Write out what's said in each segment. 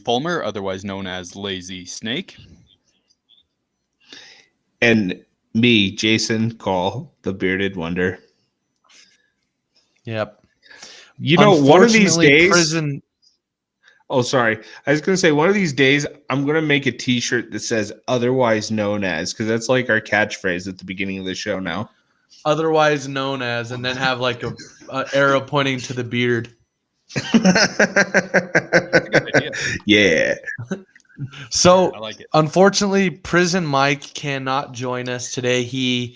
Fulmer, otherwise known as Lazy Snake. And me, Jason Call, the Bearded Wonder. Yep. You know, one of these days... prison... Oh, sorry. I was going to say, one of these days, I'm going to make a T-shirt that says otherwise known as, because that's like our catchphrase at the beginning of the show now. Otherwise known as, and then have like a arrow pointing to the beard. That's a good idea. Yeah. So, I like it. Unfortunately, Prison Mike cannot join us today. He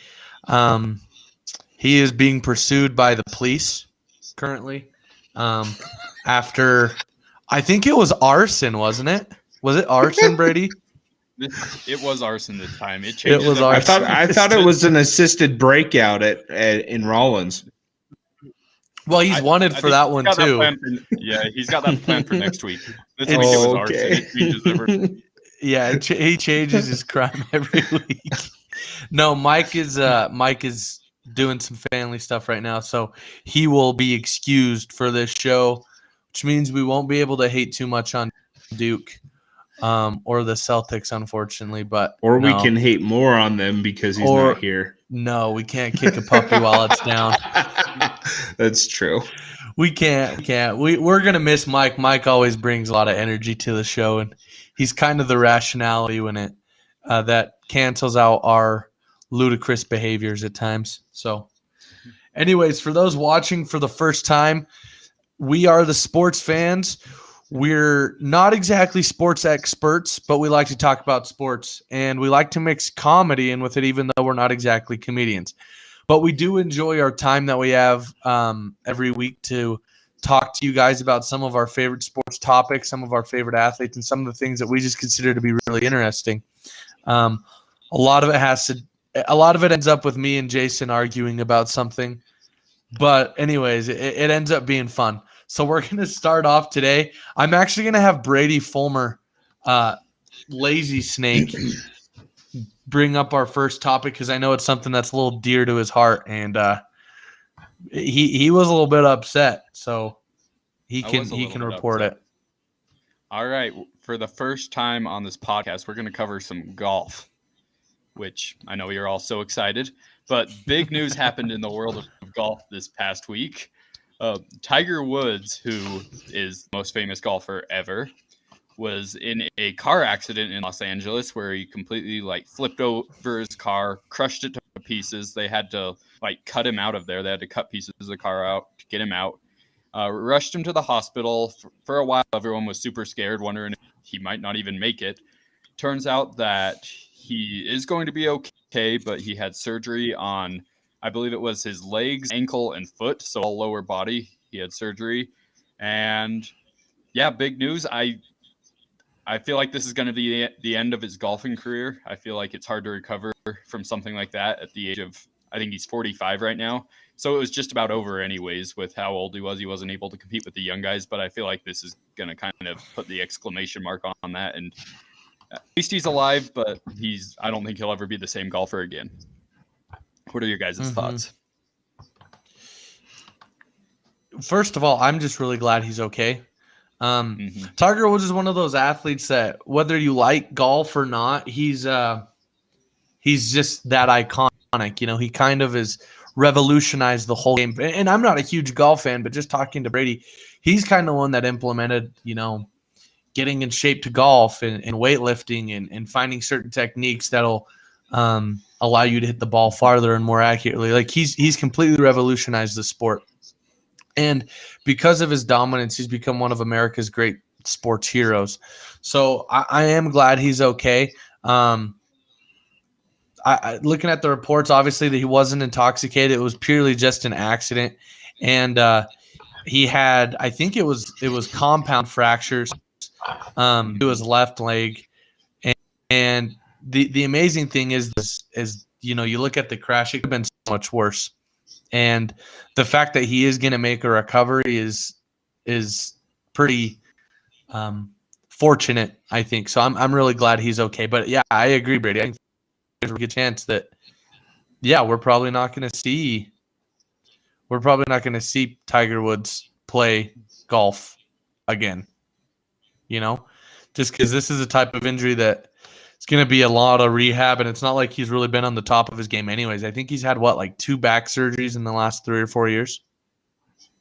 is being pursued by the police currently. After, I think it was arson, wasn't it? Was it arson, Brady? It was arson this time. It changes. It was arson. I thought it was an assisted breakout in Rollins. Well, he's wanted for that one too. He's got that plan for next week. This week it was arson. Yeah, he changes his crime every week. No, Mike is doing some family stuff right now, so he will be excused for this show, which means we won't be able to hate too much on Duke or the Celtics, unfortunately. We can hate more on them because he's not here. No, we can't kick a puppy while it's down. That's true. We can't. We're gonna miss Mike. Mike always brings a lot of energy to the show, and he's kind of the rationality in it that cancels out our ludicrous behaviors at times. So, anyways, for those watching for the first time, we are the Sports Fans. We're not exactly sports experts, but we like to talk about sports, and we like to mix comedy in with it, even though we're not exactly comedians. But we do enjoy our time that we have every week to talk to you guys about some of our favorite sports topics, some of our favorite athletes, and some of the things that we just consider to be really interesting. A lot of it ends up with me and Jason arguing about something. But anyways, it ends up being fun. So we're going to start off today. I'm actually going to have Brady Fulmer, Lazy Snake, bring up our first topic because I know it's something that's a little dear to his heart, and he was a little bit upset, so he can report it. All right, for the first time on this podcast, we're going to cover some golf, which I know you're all so excited. But big news happened in the world of golf this past week. Tiger Woods, who is the most famous golfer ever, was in a car accident in Los Angeles where he completely flipped over his car, crushed it to pieces. They had to cut him out of there. They had to cut pieces of the car out to get him out. Rushed him to the hospital. For a while, everyone was super scared, wondering if he might not even make it. Turns out that he is going to be okay, but he had surgery on, I believe it was his legs, ankle, and foot, so all lower body. He had surgery. And yeah, big news. I feel like this is going to be the end of his golfing career. I feel like it's hard to recover from something like that at the age of, I think he's 45 right now. So it was just about over anyways with how old he was. He wasn't able to compete with the young guys, but I feel like this is going to kind of put the exclamation mark on that. And at least he's alive, but I don't think he'll ever be the same golfer again. What are your guys' thoughts? First of all, I'm just really glad he's okay. Tiger Woods is one of those athletes that whether you like golf or not, he's just that iconic. You know, he kind of has revolutionized the whole game. And I'm not a huge golf fan, but just talking to Brady, he's kind of one that implemented, getting in shape to golf and weightlifting and finding certain techniques that'll allow you to hit the ball farther and more accurately. Like he's completely revolutionized the sport. And because of his dominance, he's become one of America's great sports heroes. So I am glad he's okay. Looking at the reports, obviously that he wasn't intoxicated. It was purely just an accident. And he had, I think it was compound fractures to his left leg. And the amazing thing is you look at the crash, it could have been so much worse. And the fact that he is going to make a recovery is pretty fortunate, I think. So I'm really glad he's okay. But yeah, I agree, Brady. I think there's a good chance that we're probably not going to see Tiger Woods play golf again. just because this is a type of injury that it's going to be a lot of rehab, and it's not like he's really been on the top of his game anyways. I think he's had, like 2 back surgeries in the last 3 or 4 years?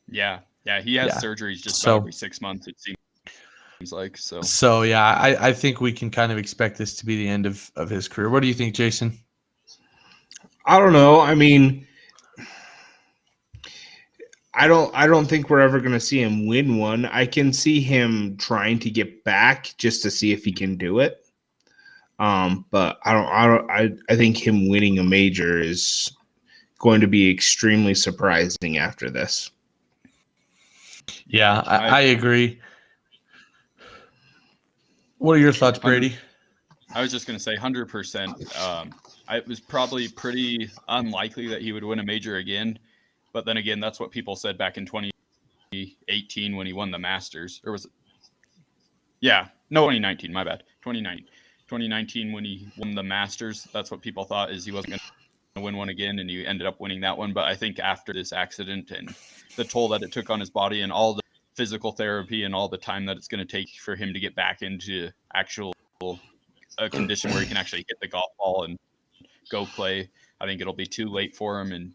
Yeah. Yeah, he has surgeries just about every 6 months, it seems like. So yeah, I think we can kind of expect this to be the end of his career. What do you think, Jason? I don't know. I mean, I don't think we're ever going to see him win one. I can see him trying to get back just to see if he can do it. But I think him winning a major is going to be extremely surprising after this. Yeah, I agree. What are your thoughts, Brady? I was just going to say 100%. It was probably pretty unlikely that he would win a major again. But then again, that's what people said back in 2018 when he won the Masters. Or was it? Yeah, no, 2019, my bad. 2019 when he won the Masters. That's what people thought, is he wasn't going to win one again, and he ended up winning that one. But I think after this accident and the toll that it took on his body and all the physical therapy and all the time that it's going to take for him to get back into actual a condition where he can actually hit the golf ball and go play, I think it'll be too late for him, and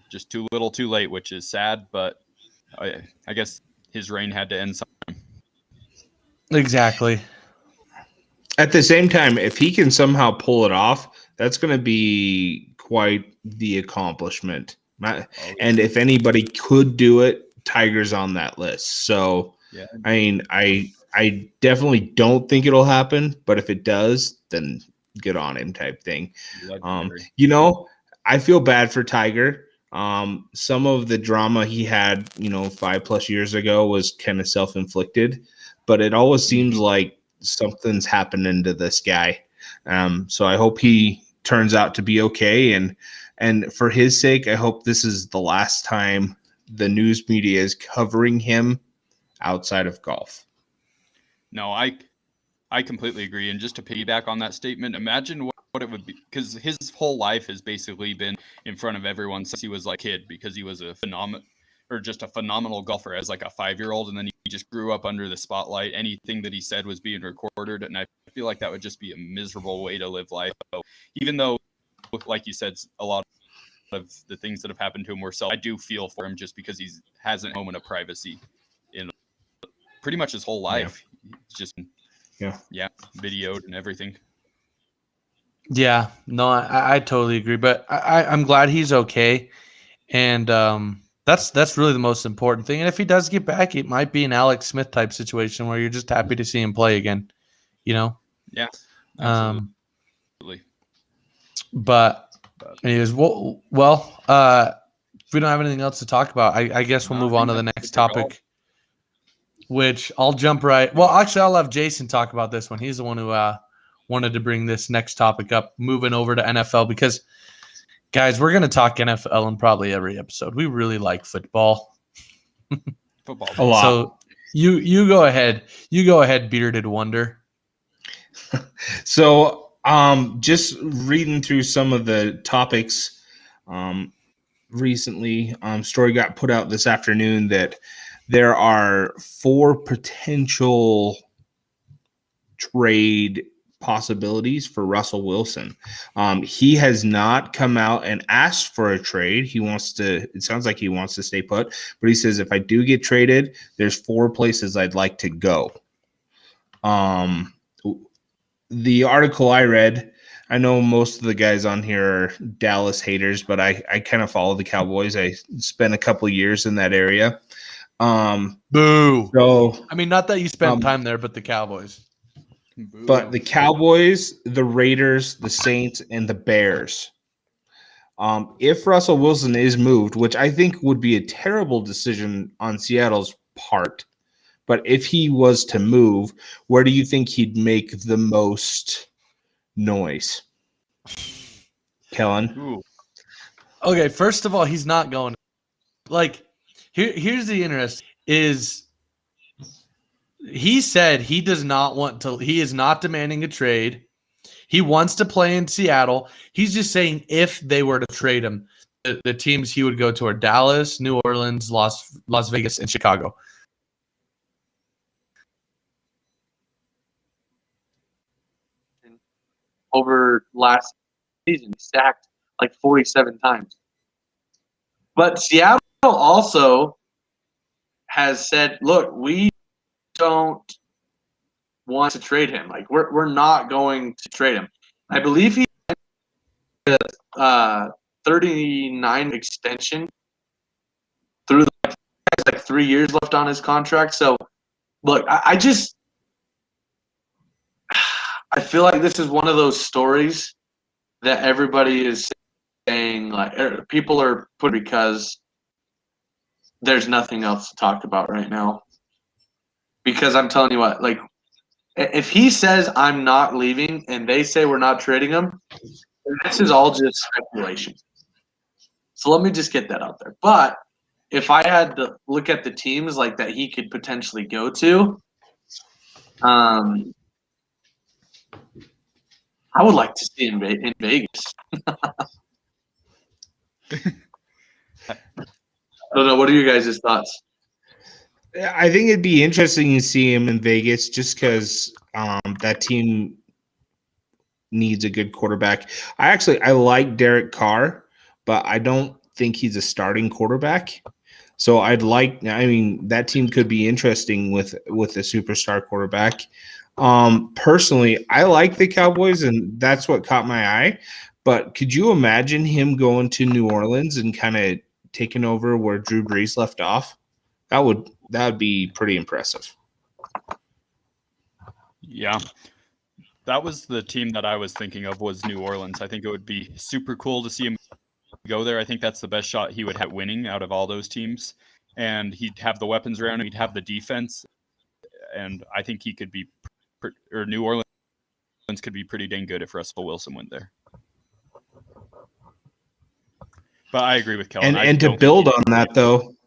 just too little too late, which is sad, but I guess his reign had to end sometime. Exactly. At the same time, if he can somehow pull it off, that's going to be quite the accomplishment. And if anybody could do it, Tiger's on that list. So, yeah. I mean, I definitely don't think it'll happen, but if it does, then good on him type thing. I feel bad for Tiger. Some of the drama he had, 5+ years ago was kind of self-inflicted, but it always seems like something's happening to this guy. So I hope he turns out to be okay. And for his sake, I hope this is the last time the news media is covering him outside of golf. No, I completely agree. And just to piggyback on that statement, imagine what it would be, because his whole life has basically been in front of everyone since he was like a kid, because he was a phenomenal golfer as like a 5-year-old, and then he just grew up under the spotlight. Anything that he said was being recorded, and I feel like that would just be a miserable way to live life. So even though, like you said, a lot of the things that have happened to him were I do feel for him, just because he hasn't a moment of privacy in pretty much his whole life. Yeah. It's just videoed and everything. Yeah, no, I totally agree, but I'm glad he's okay, and that's really the most important thing. And if he does get back, it might be an Alex Smith type situation where you're just happy to see him play again, Yeah, absolutely. But anyways, well, if we don't have anything else to talk about, I guess we'll move on to the next topic, which I'll jump right. Well, actually, I'll have Jason talk about this one. He's the one who wanted to bring this next topic up, moving over to NFL, because, guys, we're going to talk NFL in probably every episode. We really like football. Football. A lot. So you go ahead. You go ahead, Bearded Wonder. So just reading through some of the topics recently, story got put out this afternoon that there are 4 potential trade possibilities for Russell Wilson. He has not come out and asked for a trade. It sounds like he wants to stay put, but he says, if I do get traded, there's 4 places I'd like to go. The article I read, I know most of the guys on here are Dallas haters, but I kind of follow the Cowboys. I spent a couple years in that area. Boo. So, I mean, not that you spent time there, but the Cowboys. But the Cowboys, the Raiders, the Saints, and the Bears. If Russell Wilson is moved, which I think would be a terrible decision on Seattle's part, but if he was to move, where do you think he'd make the most noise? Kellen? Ooh. Okay, first of all, he's not going. Here's the interest is. He said he does not want to. He is not demanding a trade. He wants to play in Seattle. He's just saying if they were to trade him, the teams he would go to are Dallas, New Orleans, Las Vegas, and Chicago. over last season. He sacked like 47 times. But Seattle also has said, look, we don't want to trade him. Like, we're not going to trade him. I believe he has 39 extension through like 3 years left on his contract. So, look, I feel like this is one of those stories that everybody is saying, like, people are put because there's nothing else to talk about right now. Because I'm telling you what, like, if he says I'm not leaving and they say we're not trading him, this is all just speculation. So let me just get that out there. But if I had to look at the teams like that he could potentially go to, I would like to see him in Vegas. I don't know. What are you guys' thoughts? I think it'd be interesting to see him in Vegas just because that team needs a good quarterback. I like Derek Carr, but I don't think he's a starting quarterback. So that team could be interesting with a superstar quarterback. Personally, I like the Cowboys, and that's what caught my eye. But could you imagine him going to New Orleans and kind of taking over where Drew Brees left off? That would be pretty impressive. Yeah. That was the team that I was thinking of, was New Orleans. I think it would be super cool to see him go there. I think that's the best shot he would have winning out of all those teams. And he'd have the weapons around him. He'd have the defense. And I think he could be – or New Orleans could be pretty dang good if Russell Wilson went there. But I agree with Kellen. And to build on that, though –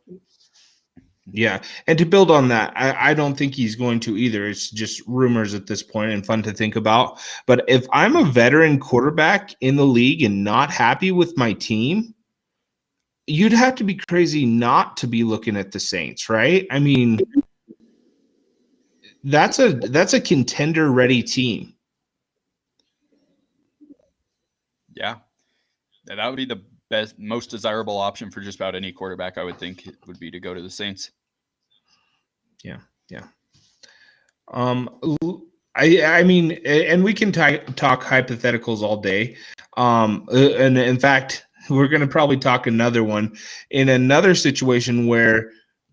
yeah, and to build on that, I don't think he's going to either. It's just rumors at this point and fun to think about. But if I'm a veteran quarterback in the league and not happy with my team, you'd have to be crazy not to be looking at the Saints, right? I mean, that's a contender-ready team. Yeah, that would be the best, most desirable option for just about any quarterback. I would think it would be to go to the Saints. Yeah. I mean, and we can talk hypotheticals all day. And in fact, we're going to probably talk another one in another situation where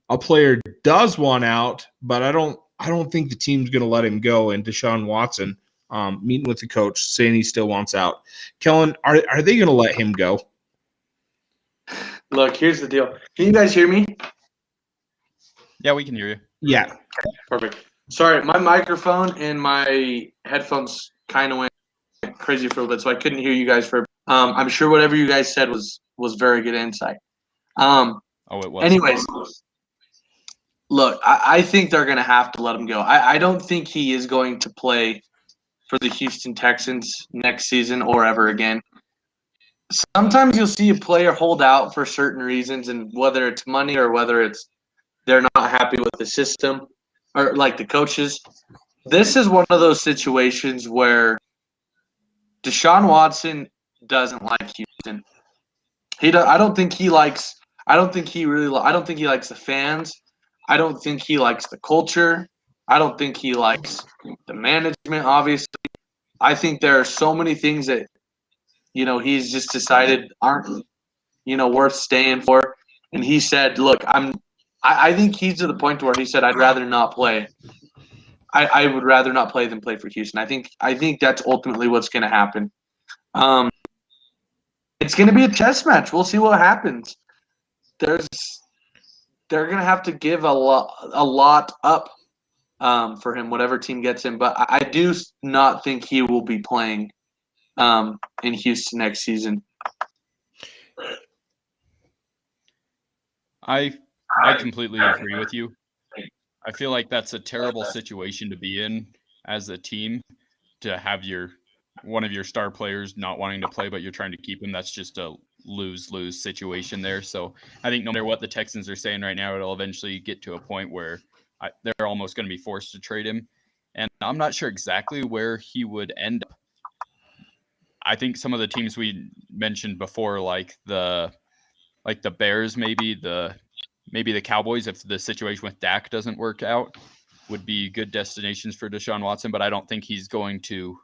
a player does want out, but I don't think the team's going to let him go. And Deshaun Watson meeting with the coach saying he still wants out. Kellen, are they going to let him go? Look, here's the deal. Can you guys hear me? Yeah, we can hear you. Yeah. Perfect. Sorry, my microphone and my headphones kind of went crazy for a bit, so I couldn't hear you guys for. I'm sure whatever you guys said was very good insight. It was. Anyways, look, I think they're going to have to let him go. I don't think he is going to play for the Houston Texans next season or ever again. Sometimes you'll see a player hold out for certain reasons, and whether it's money or whether it's they're not happy with the system or like the coaches. This is one of those situations where Deshaun Watson doesn't like Houston. I don't think he likes the fans. I don't think he likes the culture. I don't think he likes the management, obviously. I think there are so many things that, he's just decided aren't, worth staying for. And he said, look, I think he's to the point where he said, I'd rather not play. I would rather not play than play for Houston. I think that's ultimately what's going to happen. It's going to be a chess match. We'll see what happens. They're going to have to give a lot up for him, whatever team gets him. But I do not think he will be playing in Houston next season. I completely agree with you. I feel like that's a terrible situation to be in as a team, to have one of your star players not wanting to play, but you're trying to keep him. That's just a lose-lose situation there. So I think no matter what the Texans are saying right now, it'll eventually get to a point where they're almost going to be forced to trade him. And I'm not sure exactly where he would end up. I think some of the teams we mentioned before, like the Bears, maybe the Cowboys, if the situation with Dak doesn't work out, would be good destinations for Deshaun Watson. But I don't think he's going to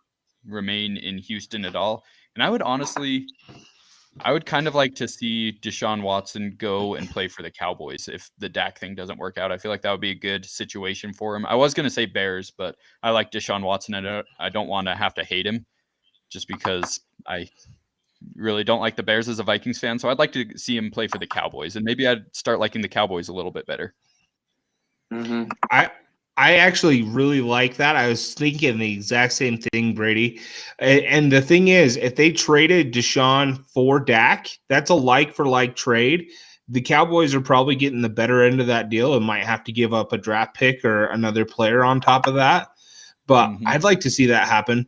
remain in Houston at all. And I would kind of like to see Deshaun Watson go and play for the Cowboys if the Dak thing doesn't work out. I feel like that would be a good situation for him. I was going to say Bears, but I like Deshaun Watson, and I don't want to have to hate him just because I really don't like the Bears as a Vikings fan. So I'd like to see him play for the Cowboys, and maybe I'd start liking the Cowboys a little bit better. Mm-hmm. I actually really like that. I was thinking the exact same thing, Brady. And the thing is, if they traded Deshaun for Dak, that's a like-for-like trade. The Cowboys are probably getting the better end of that deal and might have to give up a draft pick or another player on top of that. But I'd like to see that happen.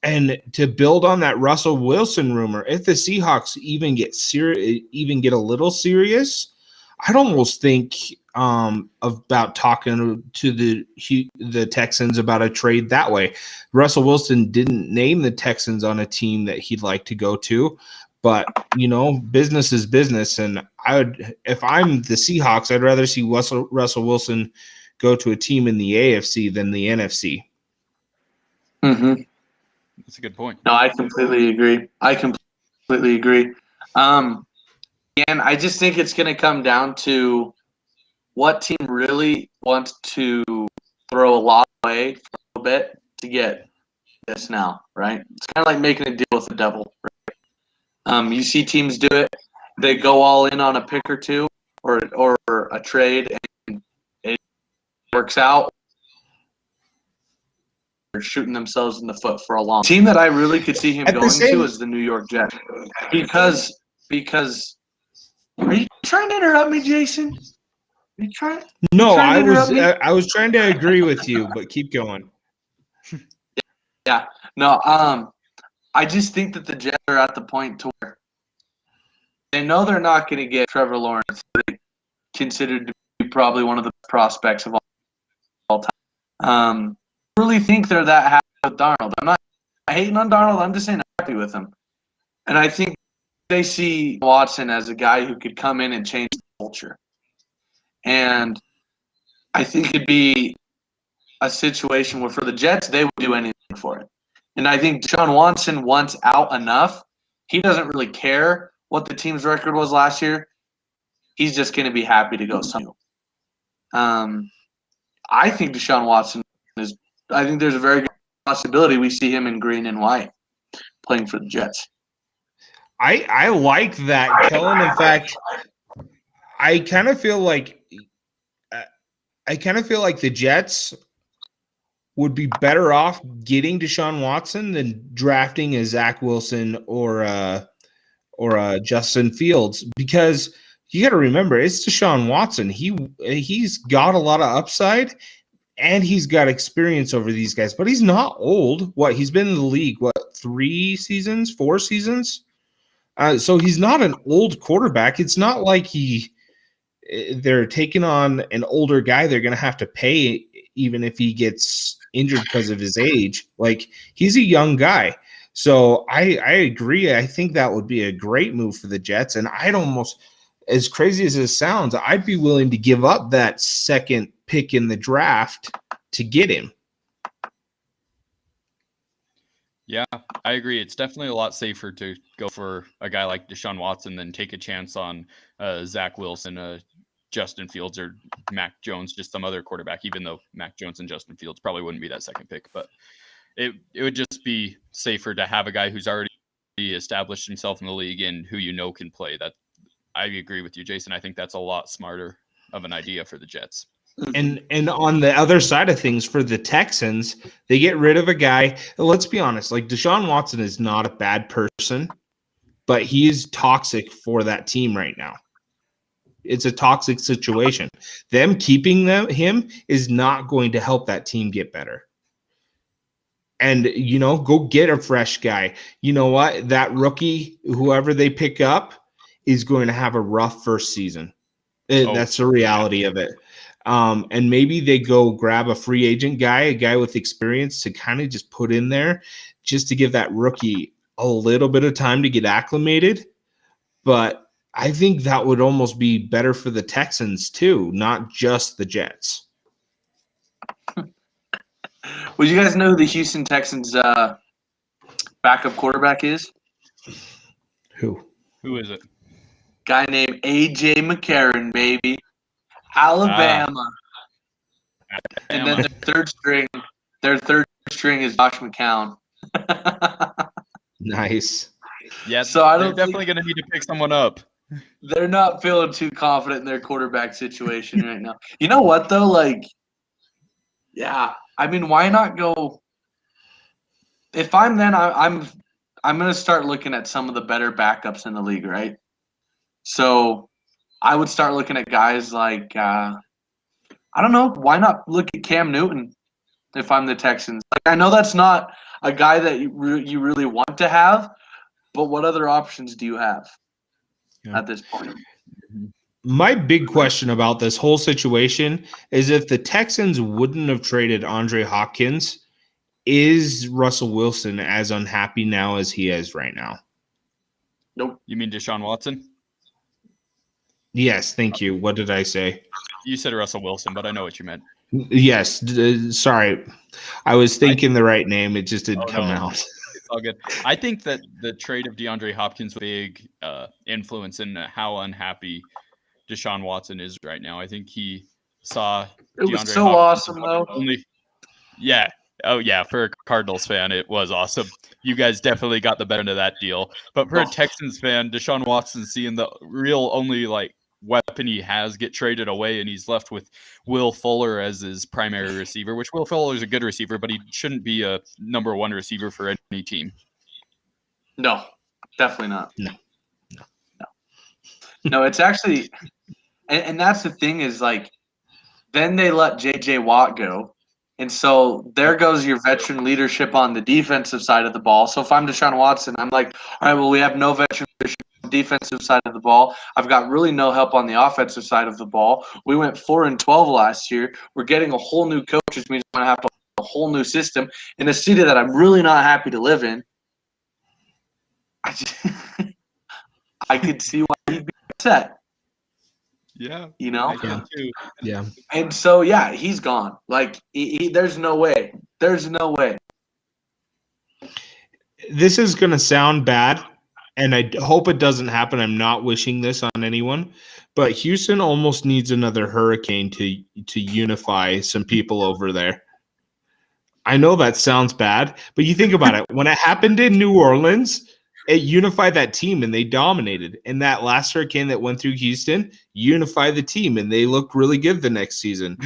And to build on that Russell Wilson rumor, if the Seahawks even get a little serious, I'd almost think about talking to the Texans about a trade that way. Russell Wilson didn't name the Texans on a team that he'd like to go to, but business is business. And if I'm the Seahawks, I'd rather see Russell Wilson go to a team in the AFC than the NFC. Mm-hmm. That's a good point. No, I completely agree. And I just think it's going to come down to what team really wants to throw a lot away for a little bit to get this now, right? It's kind of like making a deal with the devil, right? You see teams do it. They go all in on a pick or two or a trade, and it works out. They're shooting themselves in the foot for a long team that I really could see him going to is the New York Jets. Because are you trying to interrupt me, Jason? Are you trying? No, I was trying to agree with you, but keep going. Yeah. No, I just think that the Jets are at the point to where they know they're not going to get Trevor Lawrence, they considered to be probably one of the prospects of all time. I really think they're that happy with Darnold. I'm not hating on Darnold. I'm just saying I'm happy with him. And I think they see Watson as a guy who could come in and change the culture. And I think it'd be a situation where for the Jets, they would do anything for it. And I think Deshaun Watson wants out enough. He doesn't really care what the team's record was last year. He's just going to be happy to go somewhere. I think Deshaun Watson I think there's a very good possibility we see him in green and white playing for the Jets. I like that, Kellen. In fact, I kind of feel like the Jets would be better off getting Deshaun Watson than drafting a Zach Wilson or a Justin Fields, because you got to remember it's Deshaun Watson. He's got a lot of upside. And he's got experience over these guys, but he's not old. He's been in the league, 3 seasons, 4 seasons? So he's not an old quarterback. It's not like they're taking on an older guy they're going to have to pay even if he gets injured because of his age. Like, he's a young guy. So I agree. I think that would be a great move for the Jets. And I'd almost, as crazy as it sounds, I'd be willing to give up that second pick in the draft to get him. Yeah, I agree. It's definitely a lot safer to go for a guy like Deshaun Watson than take a chance on Zach Wilson, Justin Fields, or Mac Jones, just some other quarterback, even though Mac Jones and Justin Fields probably wouldn't be that second pick. But it would just be safer to have a guy who's already established himself in the league and who can play. That I agree with you, Jason. I think that's a lot smarter of an idea for the Jets. And on the other side of things, for the Texans, they get rid of a guy. Let's be honest, like, Deshaun Watson is not a bad person, but he is toxic for that team right now. It's a toxic situation. Them keeping him is not going to help that team get better. And, go get a fresh guy. You know what? That rookie, whoever they pick up, is going to have a rough first season. That's the reality of it. And maybe they go grab a free agent guy, a guy with experience to kind of just put in there just to give that rookie a little bit of time to get acclimated, but I think that would almost be better for the Texans too, not just the Jets. Well, you guys know who the Houston Texans backup quarterback is? Who Who is it? Guy named A.J. McCarron, baby. Alabama. And then their third string is Josh McCown. Nice. Yeah, So I they're don't definitely going to need to pick someone up. They're not feeling too confident in their quarterback situation right now. You know what though? Like, yeah, I mean, why not go? If I'm then, I'm gonna start looking at some of the better backups in the league, right? So I would start looking at guys like I don't know. Why not look at Cam Newton if I'm the Texans? Like, I know that's not a guy that you really want to have, but what other options do you have at this point? My big question about this whole situation is if the Texans wouldn't have traded Andre Hopkins, is Russell Wilson as unhappy now as he is right now? Nope. You mean Deshaun Watson? Yes, thank you. What did I say? You said Russell Wilson, but I know what you meant. Yes, sorry. I was thinking the right name. It just didn't come out. It's all good. I think that the trade of DeAndre Hopkins was a big influence in how unhappy Deshaun Watson is right now. I think he saw It was DeAndre so Hopkins awesome, though. Yeah. Oh, yeah. For a Cardinals fan, it was awesome. You guys definitely got the better end of that deal. But for a Texans fan, Deshaun Watson seeing the real only weapon he has get traded away, and he's left with Will Fuller as his primary receiver, which Will Fuller is a good receiver, but he shouldn't be a number one receiver for any team. No, definitely not. No, it's actually and that's the thing is then they let J.J. Watt go. And so there goes your veteran leadership on the defensive side of the ball. So if I'm Deshaun Watson, I'm like, all right, well, we have no veteran leadership on the defensive side of the ball. I've got really no help on the offensive side of the ball. We went 4-12 last year. We're getting a whole new coach, which means we're going to have a whole new system in a city that I'm really not happy to live in. I could see why he'd be upset. Yeah. You know? I can too. Yeah. And so, yeah, he's gone. There's no way. There's no way. This is going to sound bad, and I hope it doesn't happen. I'm not wishing this on anyone, but Houston almost needs another hurricane to unify some people over there. I know that sounds bad, but you think about it. When it happened in New Orleans, it unified that team, and they dominated. And that last hurricane that went through Houston unified the team, and they looked really good the next season.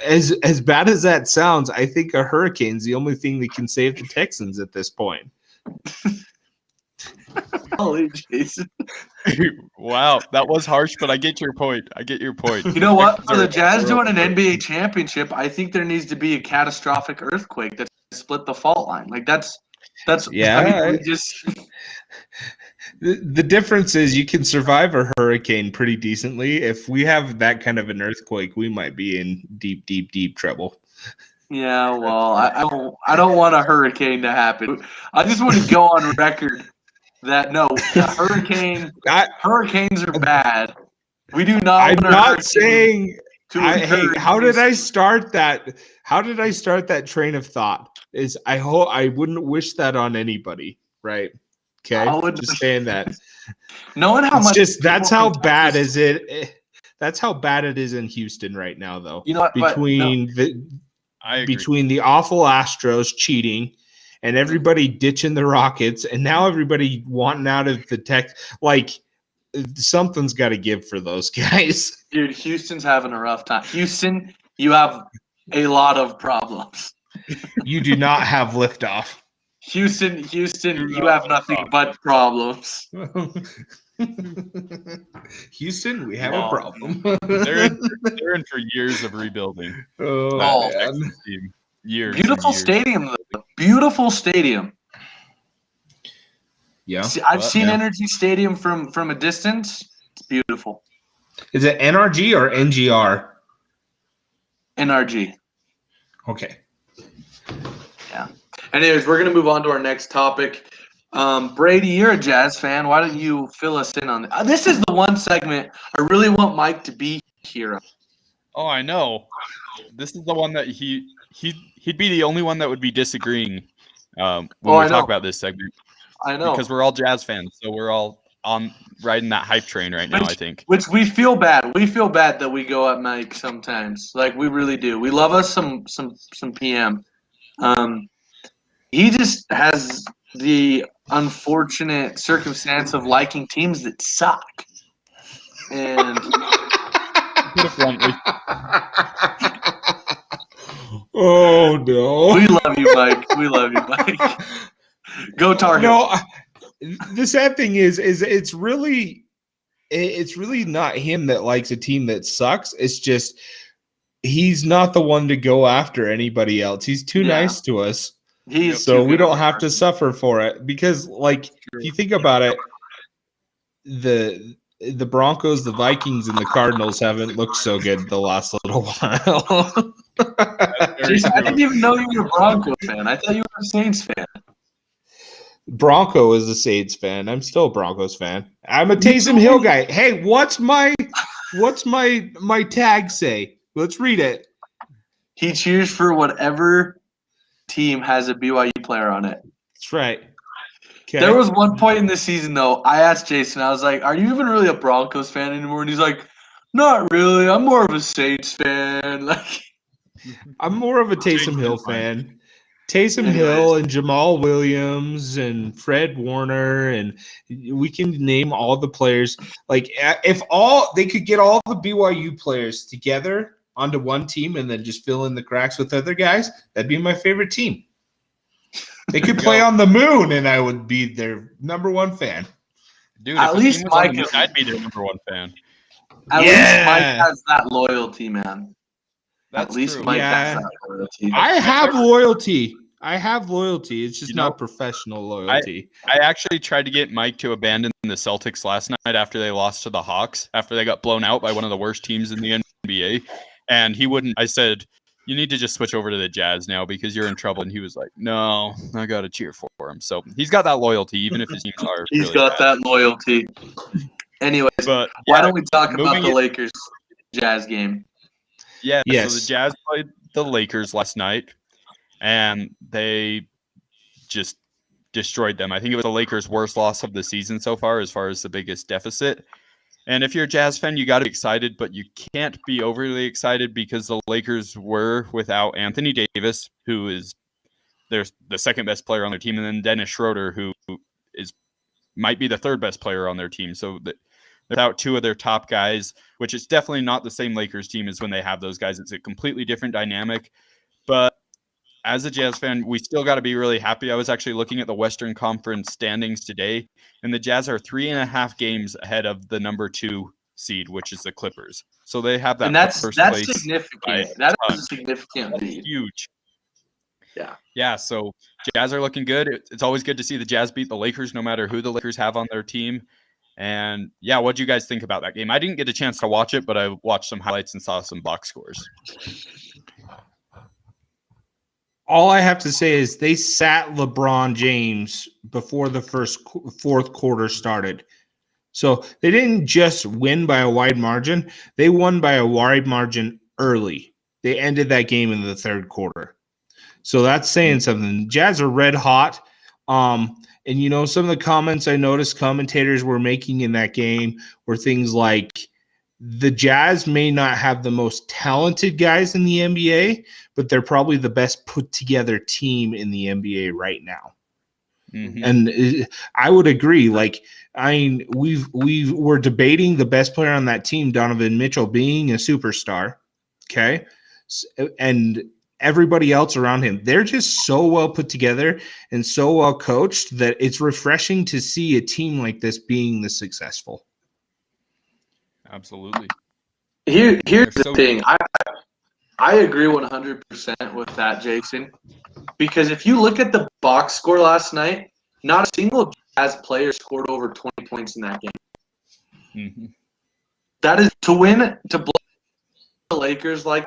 As bad as that sounds, I think a hurricane's the only thing that can save the Texans at this point. Holy Jason. Wow, that was harsh, but I get your point. You know what? For the Jazz doing an NBA championship, I think there needs to be a catastrophic earthquake that split the fault line. That's yeah. The difference is you can survive a hurricane pretty decently. If we have that kind of an earthquake, we might be in deep, deep, deep trouble. Yeah, well, I don't want a hurricane to happen. I just want to go on record that no, hurricanes are bad. We do not. I'm not saying. How did I start that? How did I start that train of thought? Is I hope I wouldn't wish that on anybody, right? Okay, just saying that. Knowing how much, that's how bad is it. That's how bad it is in Houston right now, though. You know what? Between the awful Astros cheating and everybody ditching the Rockets, and now everybody wanting out of the Tech, something's got to give for those guys. Dude, Houston's having a rough time. Houston, you have a lot of problems. You do not have liftoff. Houston, you have nothing but problems. Houston, we have a problem. They're in for years of rebuilding. Oh, team. Years. Beautiful stadium, though. Beautiful stadium. Yeah, I've seen Energy Stadium from a distance. It's beautiful. Is it NRG or NGR? NRG. Okay. Yeah. Anyways, we're going to move on to our next topic. Brady, you're a Jazz fan. Why don't you fill us in on this? This is the one segment I really want Mike to be here. Oh, I know. This is the one that he'd be the only one that would be disagreeing when we talk about this segment. I know. Because we're all Jazz fans, so we're all on riding that hype train right now, I think. Which we feel bad. We feel bad that we go at Mike sometimes. Like, we really do. We love us some PM. He just has the unfortunate circumstance of liking teams that suck. And Put it bluntly. Oh no! We love you, Mike. We love you, Mike. Go Tar Heels. No, the sad thing is it's really not him that likes a team that sucks. It's just he's not the one to go after anybody else. He's too nice to us. So we don't have to suffer for it because, like, if you think about it, the Broncos, the Vikings, and the Cardinals haven't looked so good the last little while. Jason, I didn't even know you were a Broncos fan. I thought you were a Saints fan. Bronco is a Saints fan. I'm still a Broncos fan. I'm a Taysom Hill guy. Hey, what's my tag say? Let's read it. He cheers for whatever team has a BYU player on it. That's right. Okay. There was one point in the season, though, I asked Jason, I was like, are you even really a Broncos fan anymore? And he's like, not really. I'm more of a Saints fan. Like, I'm more of a Taysom Hill fan. Taysom Hill and Jamal Williams and Fred Warner, and we can name all the players. Like, if they could get all the BYU players together onto one team and then just fill in the cracks with other guys, that'd be my favorite team. They could play on the moon, and I would be their number one fan. Dude, at least Mike, I'd be their number one fan. At least Mike has that loyalty, man. That's at least true. Mike has that loyalty. I have loyalty. It's just not professional loyalty. I actually tried to get Mike to abandon the Celtics last night after they lost to the Hawks, after they got blown out by one of the worst teams in the NBA. And he wouldn't. I said, you need to just switch over to the Jazz now because you're in trouble. And he was like, no, I got to cheer for him. So he's got that loyalty, even if his teams are He's got that loyalty. Anyways, but why don't we talk about the Lakers Jazz game? Yeah, so the Jazz played the Lakers last night, and they just destroyed them. I think it was the Lakers' worst loss of the season so far as the biggest deficit. And if you're a Jazz fan, you got to be excited, but you can't be overly excited because the Lakers were without Anthony Davis, who is the second best player on their team, and then Dennis Schroeder, who might be the third best player on their team. So without two of their top guys, which is definitely not the same Lakers team as when they have those guys. It's a completely different dynamic. But as a Jazz fan, we still got to be really happy. I was actually looking at the Western Conference standings today, and the Jazz are 3.5 games ahead of the number 2 seed, which is the Clippers. So they have that. And that's place significant. That is a significant lead. Huge. Yeah. So Jazz are looking good. It's always good to see the Jazz beat the Lakers, no matter who the Lakers have on their team. And yeah, what do you guys think about that game? I didn't get a chance to watch it, but I watched some highlights and saw some box scores. All I have to say is they sat LeBron James before the fourth quarter started. So they didn't just win by a wide margin. They won by a wide margin early. They ended that game in the third quarter. So that's saying something. Jazz are red hot. And, you know, some of the comments I noticed commentators were making in that game were things like the Jazz may not have the most talented guys in the NBA, but they're probably the best put together team in the NBA right now. Mm-hmm. And I would agree. Like, I mean, we're debating the best player on that team, Donovan Mitchell, being a superstar. Okay. And everybody else around him, they're just so well put together and so well coached that it's refreshing to see a team like this being this successful. Absolutely. Here's the thing. I agree 100% with that, Jason, because if you look at the box score last night, not a single Jazz player scored over 20 points in that game. Mm-hmm. That is to win, to blow the Lakers like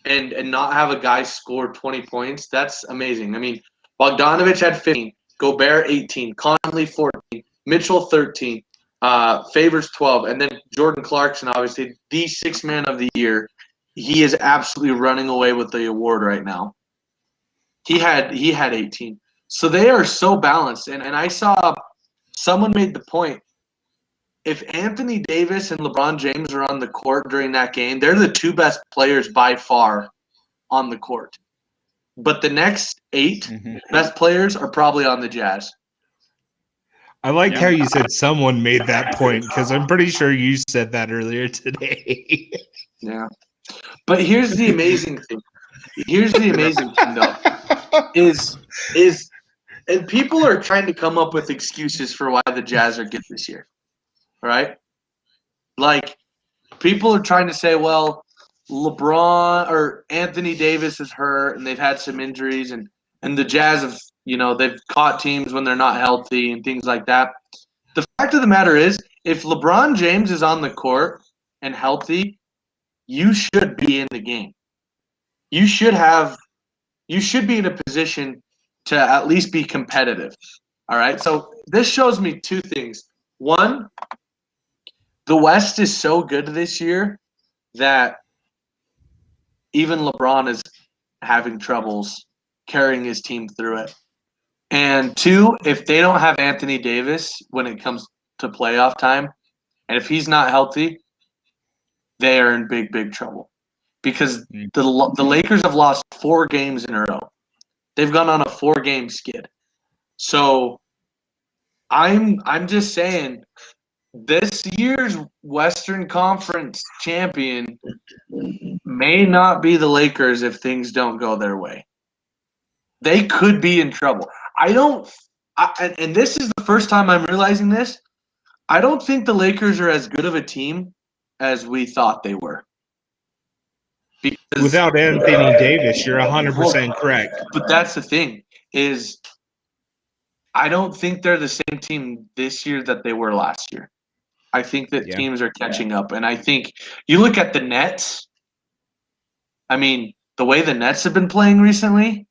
and not have a guy score 20 points. That's amazing. I mean, Bogdanovich had 15. Gobert 18, Conley 14, Mitchell 13, Favors 12, and then Jordan Clarkson, obviously the sixth man of the year. He is absolutely running away with the award right now. He had 18. So they are so balanced. And I saw someone made the point. If Anthony Davis and LeBron James are on the court during that game, they're the two best players by far on the court. But the next 8 best players are probably on the Jazz. I liked how you said someone made that point because I'm pretty sure you said that earlier today. Yeah. But here's the amazing thing. Though, is and people are trying to come up with excuses for why the Jazz are good this year. Right? Like, people are trying to say, well, LeBron or Anthony Davis is hurt and they've had some injuries and the Jazz have, they've caught teams when they're not healthy and things like that. The fact of the matter is, if LeBron James is on the court and healthy, you should be in the game. You should be in a position to at least be competitive. All right? So this shows me two things. One, the West is so good this year that even LeBron is having troubles carrying his team through it. And two, if they don't have Anthony Davis when it comes to playoff time, and if he's not healthy, they are in big, big trouble. Because the Lakers have lost 4 games in a row. They've gone on a 4-game skid. So I'm just saying, this year's Western Conference champion may not be the Lakers if things don't go their way. They could be in trouble. And this is the first time I'm realizing this. I don't think the Lakers are as good of a team as we thought they were. Without Anthony Davis, you're 100% correct. But that's the thing, is I don't think they're the same team this year that they were last year. I think that teams are catching up. And I think you look at the Nets. I mean, the way the Nets have been playing recently,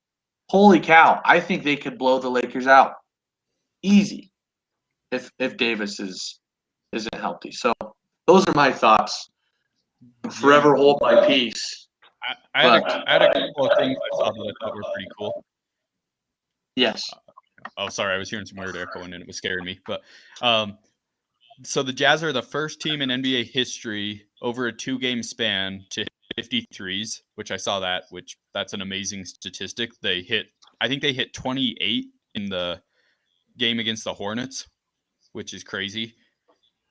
holy cow, I think they could blow the Lakers out easy if Davis isn't healthy. So those are my thoughts. Forever hold my peace. I had a couple of things I saw that I thought were pretty cool. Yes. Oh, sorry, I was hearing some weird echoing and it was scaring me. But so the Jazz are the first team in NBA history over a 2-game span to hit 53s, which I saw that's an amazing statistic. I think they hit 28 in the game against the Hornets, which is crazy.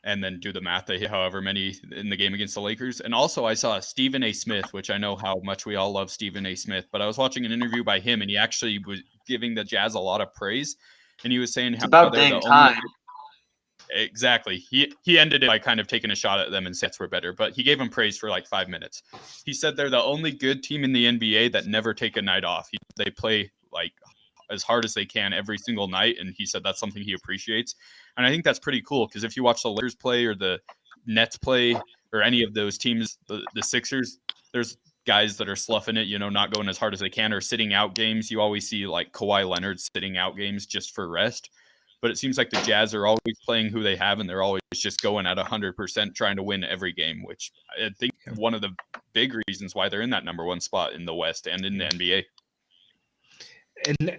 And then do the math, they hit however many in the game against the Lakers. And also I saw Stephen A. Smith, which I know how much we all love Stephen A. Smith, but I was watching an interview by him and he actually was giving the Jazz a lot of praise. And he was saying it's about dang time. Exactly. He ended it by kind of taking a shot at them and sets were better, but he gave them praise for like 5 minutes. He said they're the only good team in the NBA that never take a night off. They play like as hard as they can every single night, and he said that's something he appreciates. And I think that's pretty cool because if you watch the Lakers play or the Nets play or any of those teams, the Sixers, there's guys that are sloughing it, not going as hard as they can or sitting out games. You always see like Kawhi Leonard sitting out games just for rest. But it seems like the Jazz are always playing who they have, and they're always just going at 100% trying to win every game, which I think one of the big reasons why they're in that number 1 spot in the West and in the NBA.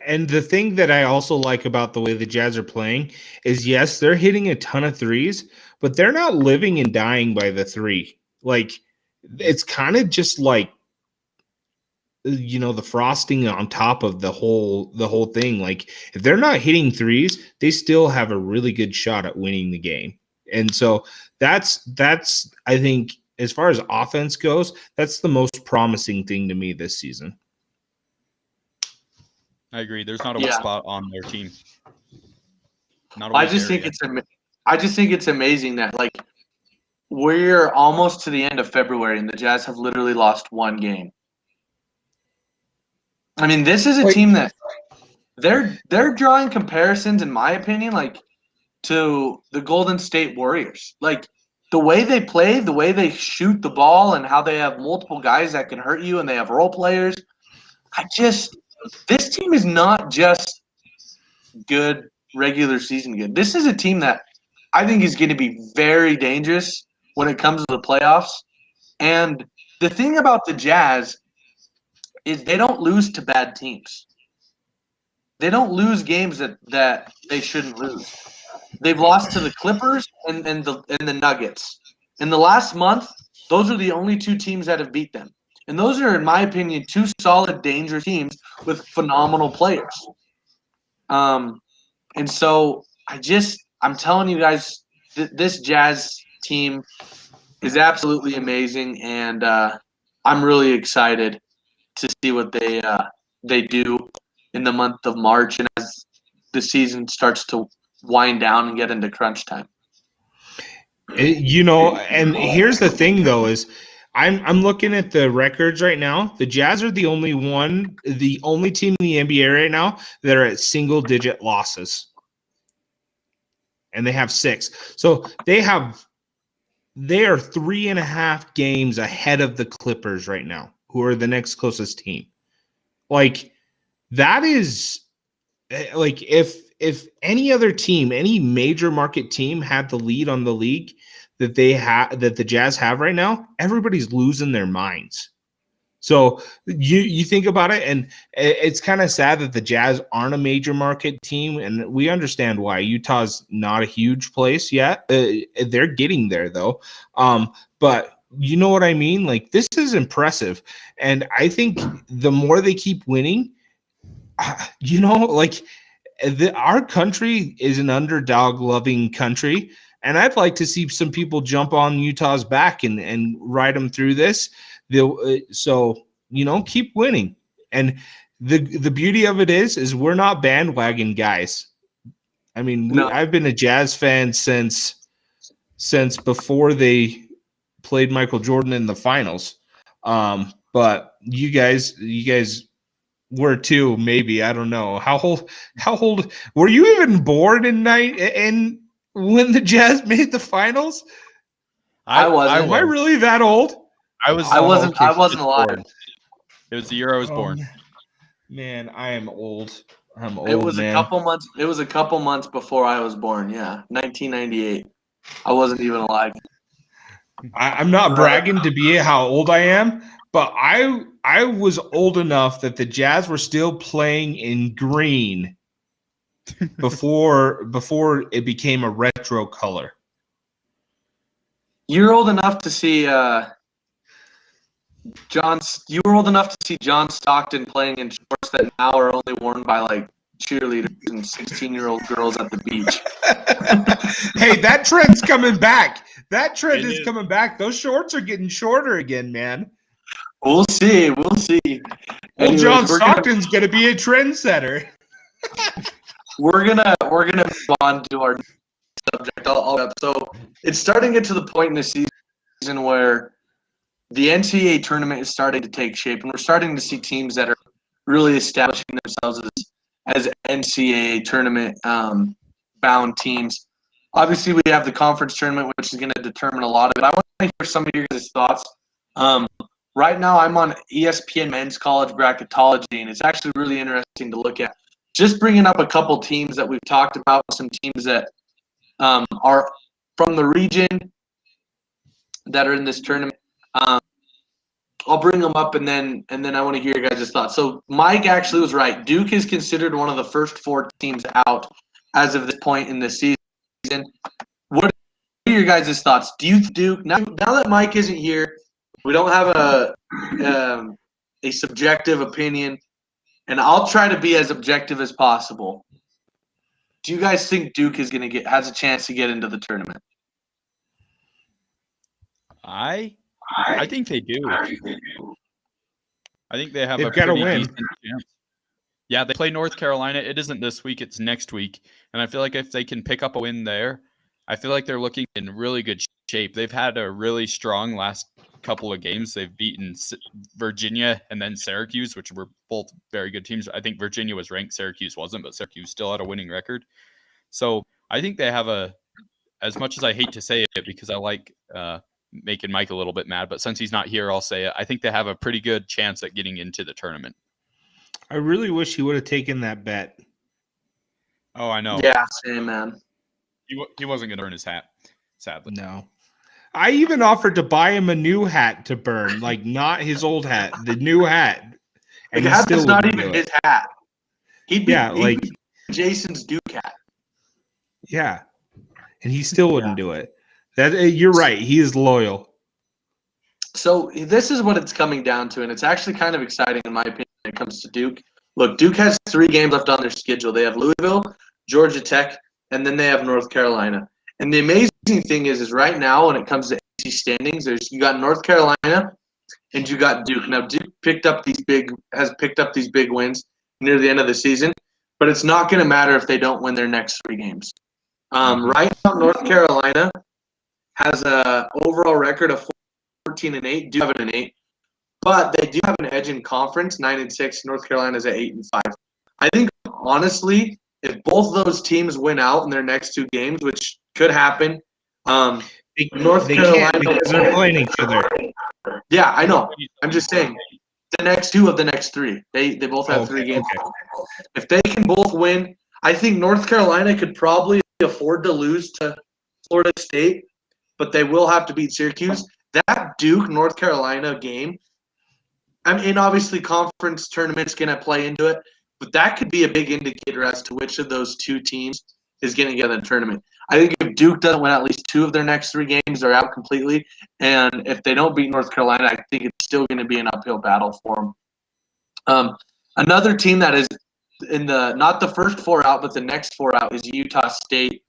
And the thing that I also like about the way the Jazz are playing is, yes, they're hitting a ton of threes, but they're not living and dying by the three. Like, it's kind of just like, the frosting on top of the whole thing. Like, if they're not hitting threes, they still have a really good shot at winning the game. And so that's I think, as far as offense goes, that's the most promising thing to me this season. I agree. There's not a weak spot on their team. I just think it's amazing that, like, we're almost to the end of February and the Jazz have literally lost 1 game. I mean, this is a team that they're drawing comparisons, in my opinion, like, to the Golden State Warriors. Like, the way they play, the way they shoot the ball, and how they have multiple guys that can hurt you, and they have role players. This team is not just good regular season good. This is a team that I think is going to be very dangerous when it comes to the playoffs. And the thing about the Jazz is they don't lose to bad teams. They don't lose games that they shouldn't lose. They've lost to the Clippers and the Nuggets. In the last month, those are the only two teams that have beat them. And those are, in my opinion, two solid, dangerous teams with phenomenal players. And so I'm telling you guys, this Jazz team is absolutely amazing, and I'm really excited to see what they do in the month of March and as the season starts to wind down and get into crunch time. And here's the thing though is I'm looking at the records right now. The Jazz are the only team in the NBA right now that are at single digit losses. And they have 6. So they are 3.5 games ahead of the Clippers right now, who are the next closest team. Like, that is like if any other team, any major market team had the lead on the league that the Jazz have right now, everybody's losing their minds. So you think about it, and it's kind of sad that the Jazz aren't a major market team, and we understand why. Utah's not a huge place yet. They're getting there, though. But you know what I mean? Like, this is impressive. And I think the more they keep winning, our country is an underdog-loving country, and I'd like to see some people jump on Utah's back and ride them through this. So keep winning. And the beauty of it is we're not bandwagon guys. I mean, I've been a Jazz fan since before they played Michael Jordan in the finals. But you guys were too, maybe. I don't know. How old were you even born when the Jazz made the finals? I wasn't. Am I really that old? I wasn't alive. Born. It was the year I was born. Man, I am old. I'm old. It was a couple months before I was born. Yeah, 1998. I wasn't even alive. I'm not bragging to be how old I am, but I was old enough that the Jazz were still playing in green before it became a retro color. You're old enough to see You were old enough to see John Stockton playing in shorts that now are only worn by like cheerleaders and 16-year-old girls at the beach. Hey, that trend's coming back. That trend is coming back. Those shorts are getting shorter again, man. We'll see. Well, John Stockton's gonna be a trendsetter. We're gonna move on to our subject. So it's starting to get to the point in the season where the NCAA tournament is starting to take shape, and we're starting to see teams that are really establishing themselves as NCAA tournament bound teams. Obviously, we have the conference tournament, which is going to determine a lot of it. I want to hear some of your guys' thoughts. Right now, I'm on ESPN Men's College Bracketology, and it's actually really interesting to look at. Just bringing up a couple teams that we've talked about, some teams that are from the region that are in this tournament. I'll bring them up, and then I want to hear your guys' thoughts. So Mike actually was right. Duke is considered one of the first 4 teams out as of this point in the season. What are your guys' thoughts? Do you think Duke, now that Mike isn't here, we don't have a subjective opinion, and I'll try to be as objective as possible. Do you guys think Duke has a chance to get into the tournament? I think they do. I think they have They've a got to pretty win. decent chance. Yeah, they play North Carolina. It isn't this week, it's next week. And I feel like if they can pick up a win there, I feel like they're looking in really good shape. They've had a really strong last couple of games. They've beaten Virginia and then Syracuse, which were both very good teams. I think Virginia was ranked, Syracuse wasn't, but Syracuse still had a winning record. So I think they have as much as I hate to say it because I like making Mike a little bit mad, but since he's not here, I'll say it. I think they have a pretty good chance at getting into the tournament. I really wish he would have taken that bet. Oh, I know. Yeah, same, man. He wasn't going to earn his hat, sadly. No. I even offered to buy him a new hat to burn, like not his old hat, the new hat. And The he hat still is not wouldn't even do it. his hat. He'd be Yeah, Jason's Duke hat. Yeah. And he still wouldn't do it. You're right. He is loyal. So this is what it's coming down to, and it's actually kind of exciting in my opinion when it comes to Duke. Look, Duke has 3 games left on their schedule. They have Louisville, Georgia Tech, and then they have North Carolina. And the amazing thing is right now when it comes to AC standings, you got North Carolina and you got Duke. Now Duke has picked up these big wins near the end of the season, but it's not going to matter if they don't win their next 3 games. Right now, North Carolina has a overall record of 14-8. Do have it an 8, but they do have an edge in conference, 9-6. North Carolina's at 8-5. I think honestly, if both of those teams win out in their next 2 games, which could happen, North Carolina can't because they're playing each other. Yeah, I know. I'm just saying the next 2 of the next 3. They both have 3 games. Okay. If they can both win, I think North Carolina could probably afford to lose to Florida State, but they will have to beat Syracuse. That Duke North Carolina game, I mean, obviously conference tournament's going to play into it, but that could be a big indicator as to which of those 2 teams is going to get in the tournament. I think if Duke doesn't win at least 2 of their next 3 games, they're out completely. And if they don't beat North Carolina, I think it's still going to be an uphill battle for them. Another team that is in not the first 4 out, but the next 4 out is Utah State.